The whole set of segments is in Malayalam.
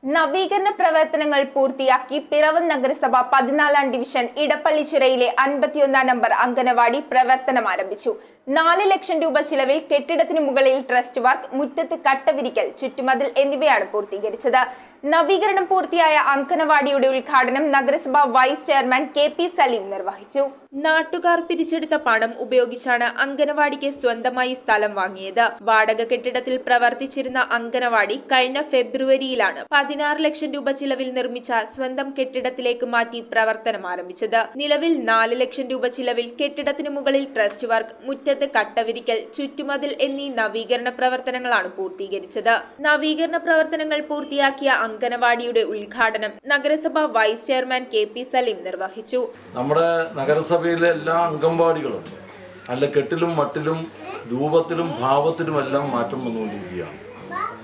നവീകരണ പ്രവർത്തനങ്ങൾ പൂർത്തിയാക്കി പിറവം നഗരസഭ 14ാം ഡിവിഷൻ ഇടപ്പള്ളിച്ചിറയിലെ 51ാം നമ്പർ അംഗനവാടി പ്രവർത്തനം ആരംഭിച്ചു. 4 ലക്ഷം രൂപ ചിലവിൽ കെട്ടിടത്തിനു മുകളിൽ ട്രസ്റ്റ് വർക്ക്, മുറ്റത്ത് കട്ടവിരിക്കൽ, ചുറ്റുമതിൽ എന്നിവയാണ് പൂർത്തീകരിച്ചത്. നവീകരണം പൂർത്തിയായ അംഗനവാടിയുടെ ഉദ്ഘാടനം നഗരസഭ വൈസ് ചെയർമാൻ KP സലീം നിർവഹിച്ചു. നാട്ടുകാർ പിരിച്ചെടുത്ത പണം ഉപയോഗിച്ചാണ് അംഗനവാടിക്ക് സ്വന്തമായി സ്ഥലം വാങ്ങിയത്. വാടക കെട്ടിടത്തിൽ പ്രവർത്തിച്ചിരുന്ന അംഗനവാടി കഴിഞ്ഞ ഫെബ്രുവരിയിലാണ് 16 ലക്ഷം രൂപ ചിലവിൽ നിർമ്മിച്ച സ്വന്തം കെട്ടിടത്തിലേക്ക് മാറ്റി പ്രവർത്തനം ആരംഭിച്ചത്. നിലവിൽ 4 ലക്ഷം രൂപ ചിലവിൽ കെട്ടിടത്തിനു മുകളിൽ ട്രസ്റ്റ് വർക്ക്, മുറ്റത്ത് കട്ടവിരിക്കൽ, ചുറ്റുമതിൽ എന്നീ നവീകരണ പ്രവർത്തനങ്ങളാണ് പൂർത്തീകരിച്ചത്. നവീകരണ പ്രവർത്തനങ്ങൾ പൂർത്തിയാക്കിയ അംഗനവാടിയുടെ ഉദ്ഘാടനം നഗരസഭ വൈസ് ചെയർമാൻ KP സലീം നിർവഹിച്ചു. നമ്മുടെ നഗരസഭയിലെ എല്ലാ അംഗൻവാടികളും നല്ല കെട്ടിലും മട്ടിലും രൂപത്തിലും ഭാവത്തിലുമെല്ലാം മാറ്റം വന്നുകൊണ്ടിരിക്കുകയാണ്.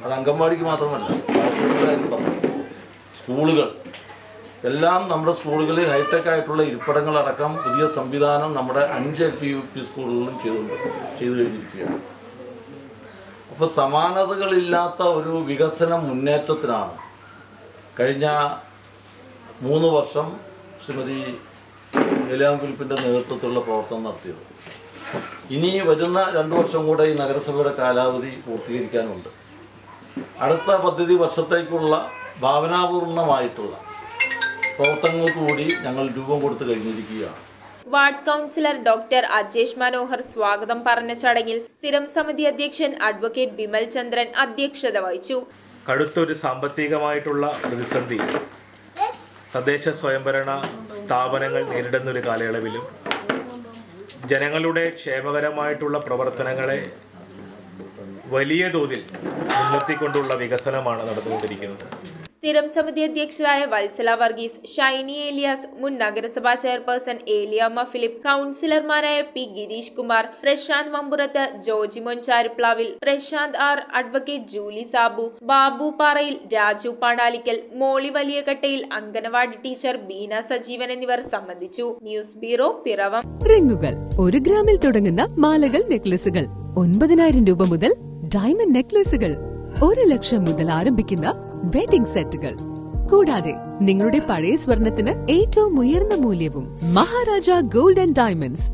അത് അംഗൻവാടിക്ക് മാത്രമല്ല, സ്കൂളുകൾ എല്ലാം നമ്മുടെ സ്കൂളുകളിൽ ഹൈടെക് ആയിട്ടുള്ള ഇരിപ്പിടങ്ങളടക്കം പുതിയ സംവിധാനം നമ്മുടെ 5 LP UP സ്കൂളുകളിലും ചെയ്തു കഴിഞ്ഞിരിക്കുകയാണ്. അപ്പോൾ സമാനതകളില്ലാത്ത ഒരു വികസന മുന്നേറ്റത്തിനാണ് കഴിഞ്ഞ 3 വർഷം ശ്രീമതി ഏലിയാമ്മ ഫിലിപ്പിൻ്റെ നേതൃത്വത്തിലുള്ള പ്രവർത്തനം നടത്തിയത്. ഇനി വരുന്ന 2 വർഷം കൂടെ ഈ നഗരസഭയുടെ കാലാവധി പൂർത്തീകരിക്കാനുണ്ട്. അടുത്ത പദ്ധതി വർഷത്തേക്കുള്ള ഭാവനാപൂർണമായിട്ടുള്ള പ്രവർത്തനങ്ങൾക്ക് കൂടി ഞങ്ങൾ രൂപം കൊടുത്തു കഴിഞ്ഞിരിക്കുകയാണ്. Ward councillor doctor Ajesh Manohar സ്വാഗതം പറഞ്ഞ ചടങ്ങിൽ സ്ഥിരം സമിതി അധ്യക്ഷൻ അഡ്വക്കേറ്റ് ബിമൽ ചന്ദ്രൻ അധ്യക്ഷത വഹിച്ചു. കടുത്തൊരു സാമ്പത്തികമായിട്ടുള്ള പ്രതിസന്ധി തദ്ദേശ സ്വയംഭരണ സ്ഥാപനങ്ങൾ നേരിടുന്നൊരു കാലയളവിലും ജനങ്ങളുടെ ക്ഷേമകരമായിട്ടുള്ള പ്രവർത്തനങ്ങളെ വലിയ തോതിൽ മുൻനിർത്തിക്കൊണ്ടുള്ള വികസനമാണ് നടന്നുകൊണ്ടിരിക്കുന്നത്. സ്ഥിരം സമിതി അധ്യക്ഷരായ വത്സല വർഗീസ്, ഷൈനി ഏലിയാസ്, മുൻ നഗരസഭാ ചെയർപേഴ്സൺ ഏലിയാമ്മ ഫിലിപ്പ്, കൗൺസിലർമാരായ P Girish Kumar, Prashanth Mamburath, Jojimon Charuplavil, Prashanth R, advocate Julie Sabu, Babu Parayil, Raju Panalickal, Molly Valiyakattayil, anganwadi teacher Beena Sajeevan എന്നിവർ സംബന്ധിച്ചു. News bureau, Piravom. റിങ്ങുകൾ 1 ഗ്രാമിൽ തുടങ്ങുന്ന മാലകൾ, നെക്ലസുകൾ 9,000 രൂപ മുതൽ ഡയമണ്ട് നെക്ലസുകൾ 1 ലക്ഷം മുതൽ ആരംഭിക്കുന്ന വെഡിംഗ് സെറ്റുകൾ, കൂടാതെ നിങ്ങളുടെ പഴയ സ്വർണത്തിന് ഏറ്റവും ഉയർന്ന മൂല്യവും. Maharaja gold and diamonds.